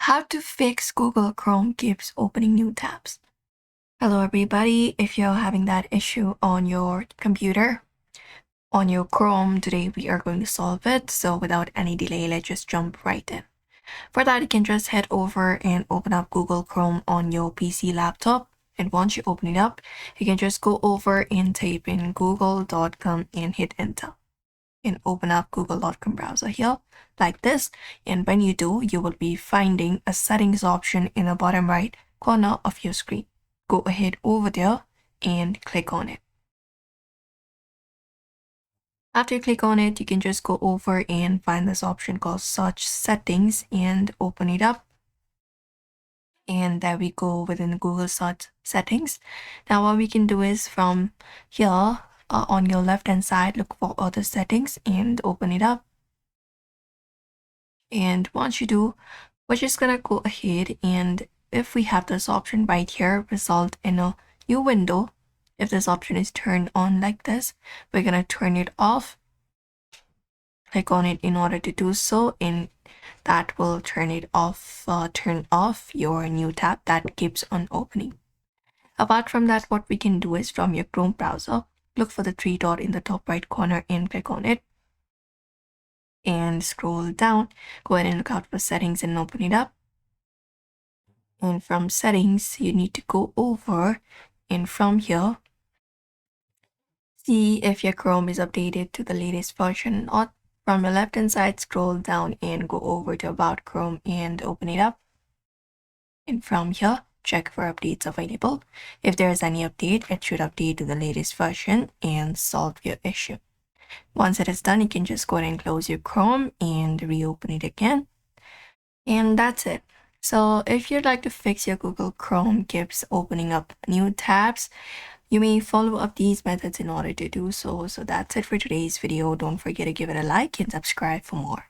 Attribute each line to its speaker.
Speaker 1: How to fix Google Chrome keeps opening new tabs. Hello everybody, if you're having that issue on your computer, on your Chrome, today we are going to solve it. So without any delay, let's just jump right in. For that, you can just head over and open up Google Chrome on your PC laptop. And once you open it up, you can just go over and type in google.com and hit enter. And open up google.com browser here like this, and when you do, you will be finding a settings option in the bottom right corner of your screen. Go ahead over there and click on it. After you click on it, you can just go over and find this option called search settings and open it up. And there we go within Google search settings. Now what we can do is from here on your left hand side, look for other settings and open it up. And once you do, we're just gonna go ahead, and if we have this option right here, result in a new window. If this option is turned on like this, we're gonna turn it off. Click on it in order to do so, and that will turn off your new tab that keeps on opening. Apart from that, what we can do is from your Chrome browser, look for the three dot in the top right corner and click on it. And scroll down, go ahead and look out for settings and open it up. And from settings, you need to go over, and from here, see if your Chrome is updated to the latest version or not. From your left hand side, scroll down and go over to about Chrome and open it up. And from here, check for updates available. If there is any update, it should update to the latest version and solve your issue. Once it is done, you can just go ahead and close your Chrome and reopen it again. And that's it. So if you'd like to fix your Google Chrome keeps opening up new tabs, you may follow up these methods in order to do so. So that's it for today's video. Don't forget to give it a like and subscribe for more.